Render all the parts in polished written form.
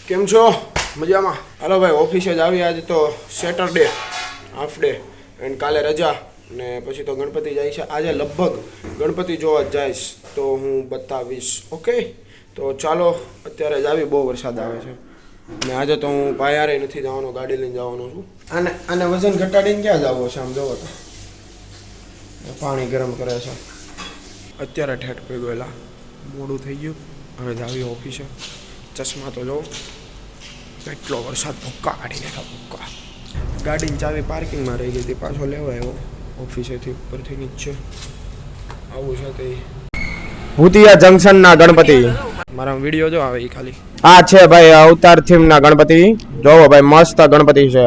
કેમ છો? મજામાં? હાલો ભાઈ, ઓફિસે જ આવી. આજે તો સેટરડે હાફ ડે એન્ડ કાલે રજા ને પછી તો ગણપતિ જાય છે. આજે લગભગ ગણપતિ જોવા જઈશ તો હું બતાવીશ. ઓકે, તો ચાલો અત્યારે જ આવી. બહુ વરસાદ આવે છે ને આજે તો હું પાયારે નથી જવાનો, ગાડી લઈને જવાનો છું. આને વજન ઘટાડીને ક્યાં જવો છે? આમ જોવો તો પાણી ગરમ કરે છે. અત્યારે ઠેઠ ભેગવેલા મોડું થઈ ગયું. હવે જ આવી ઓફિસે. ચશ્મા તો જો કેટલો વરસાદ, ભૂક્કા કાઢી નાખ્યા ભૂક્કા. ગાડીની ચાવી પાર્કિંગમાં રહી ગઈ હતી, પાછો લેવા આવ્યો ઓફિસેથી ઉપરથી નીચે. આવું છે તે ભૂતિયા જંકશનના ગણપતિ. મારા વિડીયો જો આવે એ ખાલી આ છે ભાઈ અવતાર થીમના ગણપતિ. જોવો ભાઈ મસ્ત ગણપતિ છે.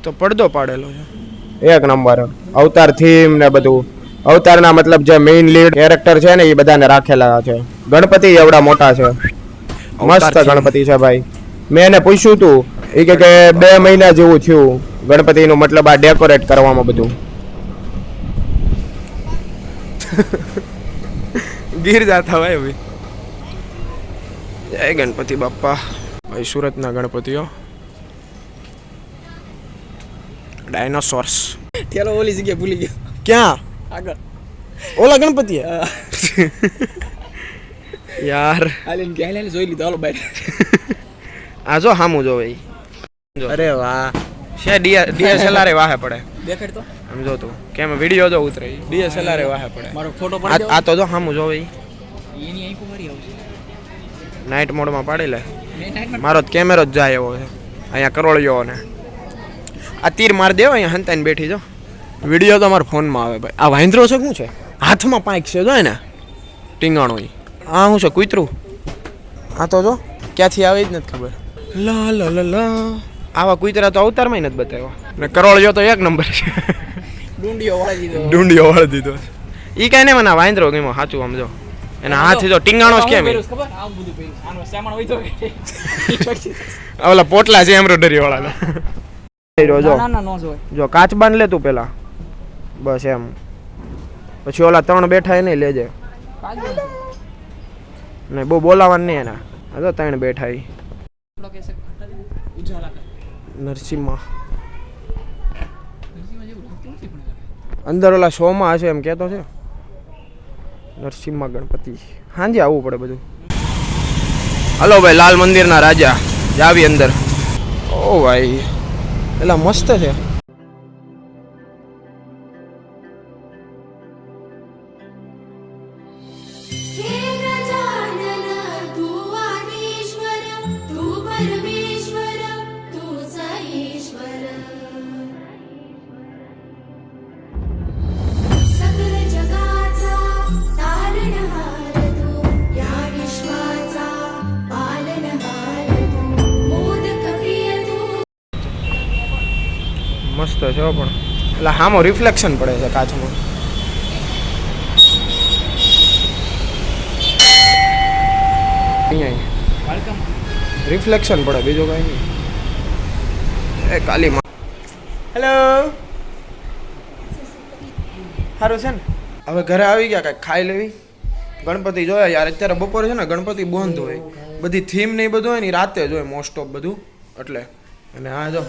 તો પડદો પાડેલો છે એક નંબર. અવતાર થીમ ને બધું. અવતારના મતલબ જે મેઇન લીડ કેરેક્ટર છે ને એ બધાને રાખેલા છે. ગણપતિ એવડા મોટા છે. મસ્ત ગણપતિ છે ભાઈ. મેં એને પૂછ્યું તું, એ કે 2 મહિના જેવું થયું ગણપતિનું, મતલબ આ ડેકોરેટ કરવામાં બધું. ગીર જાતા હોય ભાઈ. જય ગણપતિ બાપ્પા. ભાઈ સુરતના ગણપતિઓ ડાયનોસોર્સ. ચાલો ઓલી જગ્યાએ ભૂલી ગયો. ક્યાં? આગળ ઓલા ગણપતિ યાર. હાલીને કે હાલીને જોઈ લીધો. હાલો બાય. આ જો હામું જો ભાઈ. અરે વાહ. છે ડીએસએલઆર વાહે પડે. દેખાડ તો આમ જો તું કેમ વિડિયો જો ઉતરે. ડીએસએલઆર વાહે પડે. મારો ફોટો પાડી આ તો જો હામું જો ભાઈ. એની આંખો મારી આવશે. નાઇટ મોડમાં પાડી લે. મેં નાઈટમાં મારો કેમેરો જ જાય એવો છે. અહીંયા કરોળિયો ને આ તીર માર દેવો. અહીંયા હંતાઈને બેઠી જો. વિડીયો તો મારા ફોનમાં આવે ભાઈ. આ વાંદરો છે શું છે? હાથમાં પાંખ છે જો ને ટીંગાણો. આ શું છે? કૂતરું. આ તો જો ક્યાંથી આવે જ નથી ખબર. લા લા લા લા. આવા કૂતરા તો અવતારમાં નથી બતાવ્યા. ને કરોળિયો તો એક નંબર છે. ડુંડીઓ વાળી દીધો. ડુંડીઓ વાળી દીધો. ઈ કાંઈ નહીં, મને વાંદરો ગમ્યો સાચું. આમ જો એના હાથથી તો ટીંગાણો જ કેમ. ખબર આમ બધું પહેર્યું. આનો સામાન હોય તો ઓલા પોટલા છે એમ્બ્રોઇડરી વાળા. જો ના નો જોય. જો કાચ બાંધ લે તું પેલા. બસ એમ. પછી ઓલા 3 બેઠા એ નહીં લેજે. નહીં બહુ બોલાવાનું નહીં એના. આ તો 3 બેઠા એ. નરસિંહમાં અંદર ઓલા શોમાં હશે એમ કહેતો છે. નરસિંહમાં ગણપતિ. હાંજે આવવું પડે બધું. હલો ભાઈ, લાલ મંદિરના રાજા જાવી અંદર. ઓ ભાઈ એલા મસ્ત છે. મસ્ત છે પણ એટલે હામો રિફ્લેક્શન પડે છે કાચમાં. રિફ્લેક્શન પડે, બીજું કઈ નહીં. એ કાલી માં. હેલો, સારું છે ને? હવે ઘરે આવી ગયા, કાંઈક ખાઈ લેવી. ગણપતિ જોયા યાર. અત્યારે બપોરે છે ને ગણપતિ બંધ હોય. બધી થીમ ને એ બધું હોય ને રાતે જ હોય મોસ્ટ ઓફ બધું. એટલે અને આ જો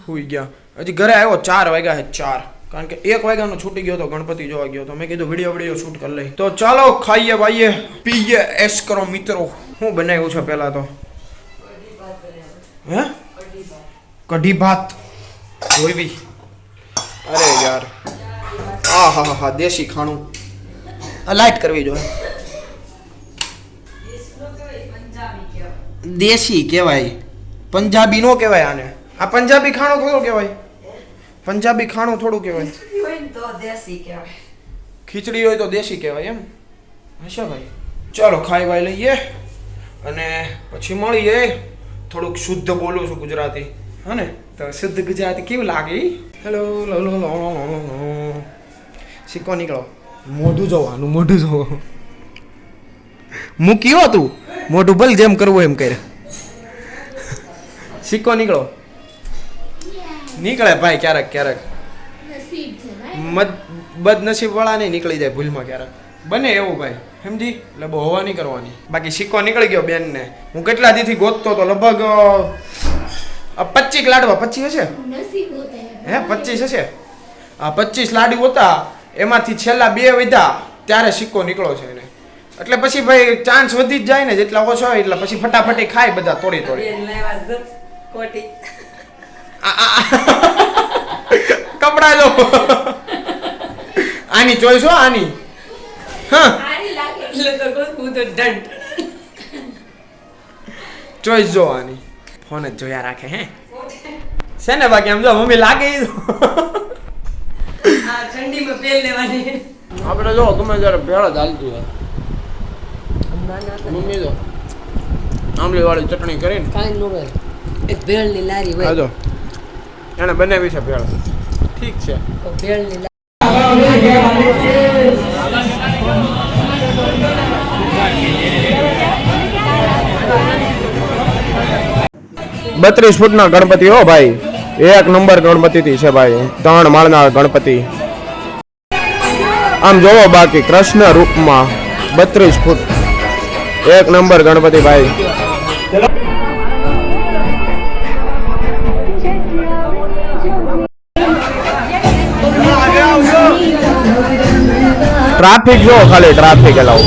સુઈ ગયા. હજી ઘરે આવ્યો 4 વાગ્યા છે. 4 કારણ કે 1 વાગ્યાનો છૂટી ગયો તો ગણપતિ જોવા ગયો તો. મેં કીધું વિડીયો શૂટ કરી લઈ. તો ચાલો ખાઈએ ભાઈએ પીએ એસ કરો મિત્રો. શું બનાવ્યું છે પેલા તો? હે કઢી ભાત જોઈવી. અરે યાર હા હા હા દેશી ખાણું. લાઈટ કરવી જોઈએ. દેશી કહેવાય, પંજાબી નો કહેવાય આને. આ પંજાબી ખાણું થોડું કહેવાય. પંજાબી ખાણું થોડું કહેવાય. ખીચડી હોય તો દેશી કહેવાય એમ હશે ભાઈ. ચાલો ખાઈ વાઈ લઈએ અને પછી મળીએ. થોડુંક શુદ્ધ બોલું છું ગુજરાતી. હા ને? તો શુદ્ધ ગુજરાતી કેવું લાગે? હેલો સિક્કો નીકળો. મોઢું જોવાનું, મોઢું જોવો. મૂક્યો તું મોઢું ભલ જેમ કરવું એમ કરે. સિક્કો નીકળો. નીકળે ભાઈ ક્યારેક ક્યારેક. બદનસીબ વાળા નહીં નીકળી જાય ભૂલમાં ક્યારેક. બને એવું ભાઈ સમજી એટલે બહુ હવા નહીં કરવાની બાકી સિક્કો નીકળી ગયો બેનને હું કેટલા દીથી ગોતતો તો લગભગ 25 લાડવા 25 હશે હે 25 હશે આ 25 લાડુ હતા એમાંથી છેલ્લા 2 વધ્યા ત્યારે સિક્કો નીકળો છે એને એટલે પછી ભાઈ ચાન્સ વધી જ જાય ને જેટલા ઓછો હોય એટલે પછી ફટાફટી ખાય બધા તોડી કપડા જો આની ચોઈસ હો આની હા ચોઈસ જો આની ફોન જ જોયા રાખે હે છે ને બાકી આમ જો મમ્મી લાગે ઠંડીમાં પેલ લેવાની આપણે જો તમે જયારે ભેળ જ હાલતું હોય મમ્મી જો આંબલી વાળી ચટણી કરીને કાંઈ નો ભાઈ એક ભેળની લારી હોય જો એને બનાવી છે ભેળ ઠીક છે તો ભેળની 32 ફૂટના ગણપતિ હો ભાઈ, એક નંબર ગણપતિ છે ભાઈ, 3 માળના ગણપતિ. આમ જોવો બાકી કૃષ્ણ રૂપમાં 32 ફૂટ, એક નંબર ગણપતિ ભાઈ. ટ્રાફિક જો ખાલી ટ્રાફિક એલાવ,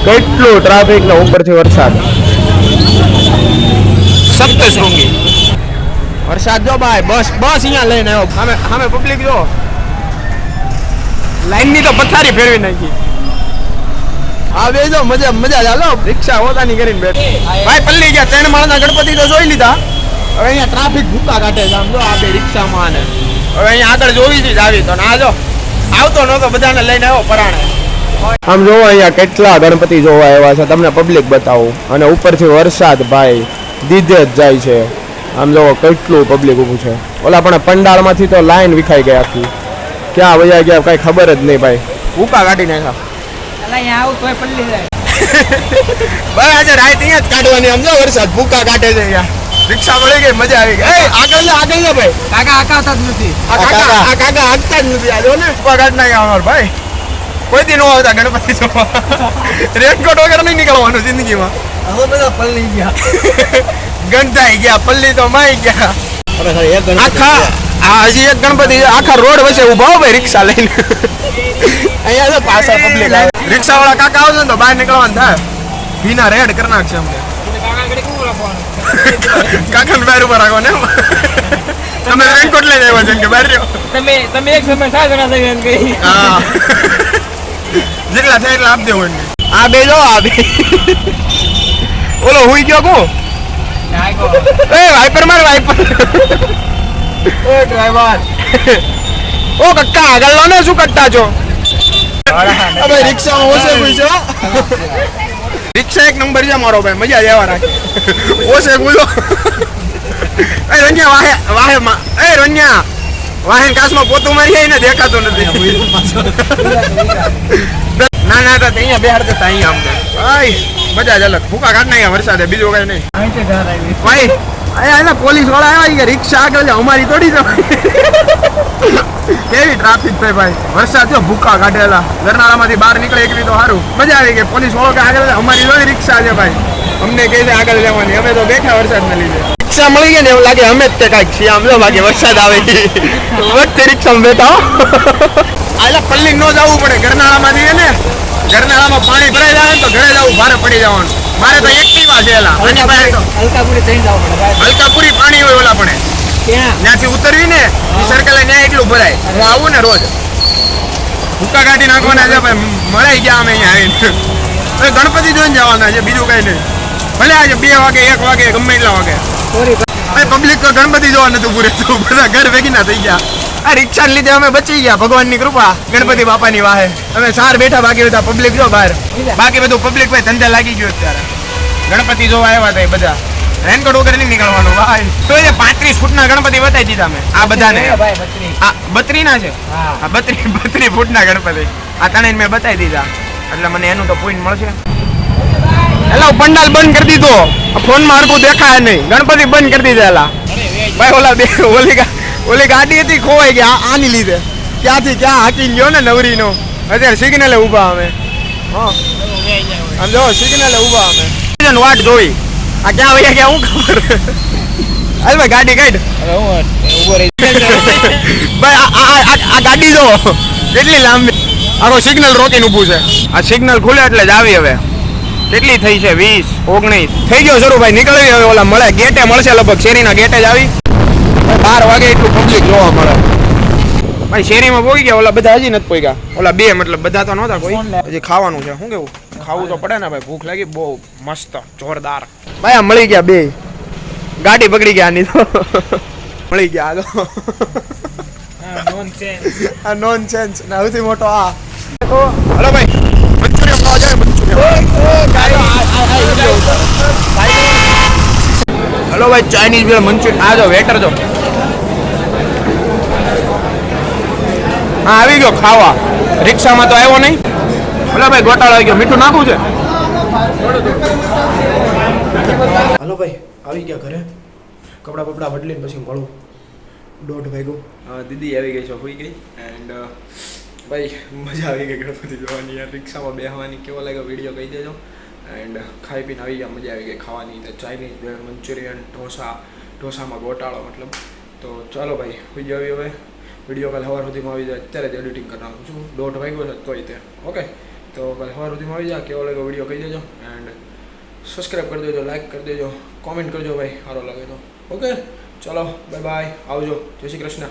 કેટલું ટ્રાફિક ને ઉપરથી વરસાદ. સપ્તશૃંગી વરસાદ જો ભાઈ, બસ અહીંયા લઈને આવ્યો. સામે પબ્લિક જો, લાઈન ની તો પથારી ફેરવી નાખી. હા બે જો મજા ચાલો, રિક્ષા પોતાની કરીને બેઠ ભાઈ. પલ્લી ગયા 3 માળના ગણપતિ તો જોઈ લીધા. હવે અહીંયા ટ્રાફિક ભૂકા કાઢે છે આમ જો આ બે રિક્ષામાં. ને હવે અહીંયા આગળ જોવી જ આવી તો ના જો આવતો નતો, બધાને લઈને આવ્યો પરાણે. આમ જોવો અહીંયા કેટલા ગણપતિ જોવા આવ્યા છે, તમને પબ્લિક બતાવું. અને ઉપરથી વરસાદ ભાઈ દીધે જ જાય છે. આમ જોવો કેટલું પબ્લિક ઊભું છે. ઓલા પણ પંડાળમાંથી તો લાઈન વિખાઈ ગઈ આખી, ક્યાં વયા ગયા કઈ ખબર જ નહીં ભાઈ. ભૂકા કાઢી નાખ્યા. ભાઈ આજે રાત અહીંયા જ કાઢવાની. આમ જો વરસાદ ભૂકા કાઢે છે અહીંયા. રિક્ષા મળી ગઈ, મજા આવી ગઈ. આગળ જા ભાઈ. કાકા હાંકતા જ નથી. આ જો ને ભૂકા કાઢ નાખ્યા અમાર ભાઈ. કોઈ દી નો આવતા ગણપતિ જોવા. રેનકોટ વગર નહીં નીકળવાનું જિંદગીમાં. હવે બધા પલ્લી ગયા, ગંધાઈ ગયા, પલ્લી તો માઈ ગયા. આખા હજી એક ગણપતિ આખા રોડ વચ્ચે ઉભા હો ભાઈ રિક્ષા લઈને. અહીંયા તો પાછા પબ્લિક આવે. રિક્ષા વાળા કાકા આવશે ને તો બહાર નીકળવાનું થાય. ભીના રેડ કરી નાખશે અમને. કાકા ને બહાર ઉભા રાખો ને. તમે રેનકોટ લઈને આવ્યા છે કે બહાર રહ્યો. તમે એક સમય 7 જણા થઈ ગયા ગઈ. હા જેટલા થાય એટલા આપી દેવું. આ બે જો આ બે. ઓલો હુઈ ગયો કો. એ વાઈપર માર વાઈપર. ઓ ડ્રાઈવર. ઓ કક્કા આગળ લો ને, શું કરતા છો? અબે રિક્ષામાં ઓસે કોઈ છે. રિક્ષા એક નંબર છે મારો ભાઈ, મજા જ આવવા રાખે. ઓસે ગુલો. એ રન્યા વાહે એ રન્યા વાહન કાસમાં પોતું મારી આવીને દેખાતો નથી. ના તો અહીંયા બેહાડ દેતા અહીંયા અમને ભાઈ, મજા જ અલગ. ભૂકા કાઢ નાખ્યા વરસાદે, બીજું કઈ નહીં ભાઈ. અહીંયા પોલીસ વાળા આવ્યા કે રિક્ષા આગળ અમારી તોડી જવાય. કેવી ટ્રાફિક થઈ ભાઈ, વરસાદ જો ભૂકા કાઢેલા. ગરનાળામાંથી બહાર નીકળે એકવી તો સારું, મજા આવી ગઈ. પોલીસ વાળો કે આગળ અમારી જોઈ રિક્ષા છે ભાઈ, અમને કહે છે આગળ જવાની. અમે તો બેઠા વરસાદને લીધે. રિક્ષા મળી ગઈ ને એવું લાગે અમે જ તે કાંઈક છીએ. આમ જો લાગે વરસાદ આવે વખતે રિક્ષામાં બેઠા હો. આ પલ્લી ન જવું પડે ગરનાળામાંથી ને. ગરનાળામાં પાણી ભરાઈ જાય ને તો ઘરે જવું ભારે પડી જવાનું. મારે તો એક્ટિવા છે એલા. હલકાપુરી થઈને જવું પડે ભાઈ. હલકાપુરી પાણી હોય ઓલા પડે ત્યાંથી ઉતરવી ને સર્કલ ત્યાં એટલું ભરાય. આવું ને રોજ ભૂકા કાઢી નાખવાના છે ભાઈ. મળાઈ ગયા અમે અહીંયા આવીને. ગણપતિ જોઈને જવાના છે, બીજું કઈ નહીં. ભલે આજે 2 વાગે 1 વાગે ગમે એટલા વાગે. પબ્લિક તો ગણપતિ જોવા નતું પૂરેતું, બધા ઘર ભેગી ના થઈ ગયા. આ રિક્ષા લીધે અમે બચી ગયા, ભગવાનની કૃપા, ગણપતિ બાપાની વાહે. અમે 4 બેઠા, બાકી બધા પબ્લિક જો બહાર. બાકી બધું પબ્લિક ભાઈ ધંધે લાગી ગયો અત્યારે. ગણપતિ જોવા આવ્યા હતા બધા. રેનકોટ વગર નહીં નીકળવાનું ભાઈ. તો એ 35 ફૂટના ગણપતિ બતાવી દીધા અમે આ બધાને. આ 32 ના છે. હા 32 ફૂટના ગણપતિ આ ત્રણેય મેં બતાવી દીધા, એટલે મને એનું તો પોઈન્ટ મળશે. એલા પંડાલ બંધ કરી દીધો, ફોનમાં હરખું દેખાય નહીં. ગણપતિ બંધ કરી દીધા એલા ભાઈ. ઓલા બે ઓલી ગાડી હતી ખોવાઈ ગઈ આની લીધે. ક્યાંથી ક્યાં હાકી ગયો ને નવરીનો. અત્યારે સિગ્નલે ઊભા અમે. હા આમ જો સિગ્નલે ઊભા અમે વાટ જોઈ આ ક્યાં વયા ગયા હું ખબર હાલ ભાઈ ગાડી કાઢ ઉભો રહી ભાઈ આ ગાડી જો કેટલી લાંબી આખો સિગ્નલ રોકીને ઊભું છે આ સિગ્નલ ખુલે એટલે જ આવી હવે કેટલી થઈ છે 20 19 થઈ ગયો શરૂ ભાઈ નીકળવી હવે ઓલા મળે ગેટે મળશે લગભગ શેરીના ગેટે જ આવી 12 વાગે એટલું પબ્લિક જોવા મળે ભાઈ શેરીમાં પોગી ગયા ઓલા બધા હજી નથી પોગ્યા ઓલા બે મતલબ બધા તો નહોતા કોઈ હજી ખાવાનું છે શું કેવું ખાવું તો પડે ને ભાઈ ભૂખ લાગી બહુ મસ્ત જોરદાર ભાઈ આ મળી ગયા બે ગાડી પકડી ગયા આની તો મળી ગયા આ તો આ નોનસેન્સ ના સૌથી મોટો આ હલો ભાઈ મંચુરિયન ખાવા જાય હલો ભાઈ ચાઇનીઝ ભેળ મંચુરિયન આ જો વેટર જો હા આવી ગયો ખાવા રિક્ષામાં તો આવ્યો નહીં હલો ભાઈ ગોટાળો આવી ગયો મીઠું નાખવું છે હલો ભાઈ આવી ગયા ઘરે કપડાં બપડા બદલીને પછી મળું 1:30 વાગ્યો દીદી આવી ગઈ છે હોઈ ગઈ એન્ડ ભાઈ મજા આવી ગઈ ગણપતિ જોવાની યાર રિક્ષામાં બેસવાની કેવો લાગ્યો વિડીયો કહી દેજો એન્ડ ખાઈ પીને આવી ગયા મજા આવી ગઈ ખાવાની તો ચાઇનીઝ ભેળ મંચુરિયન ઢોસામાં ગોટાળો મતલબ તો ચાલો ભાઈ હોઈ જાવી હવે વિડીયો કાલે સવાર સુધીમાં આવી જાય અત્યારે જ એડિટિંગ કરી નાખું છું 1:30 વાગ્યો છે તોય તે ઓકે તો કાલે સવાર સુધીમાં આવી જાય કેવો લાગ્યો વિડીયો કહી દેજો એન્ડ સબસ્ક્રાઈબ કરી દેજો લાઈક કરી દેજો કોમેન્ટ કરજો ભાઈ સારો લાગે તો ઓકે ચલો બાય બાય આવજો જય શ્રી કૃષ્ણ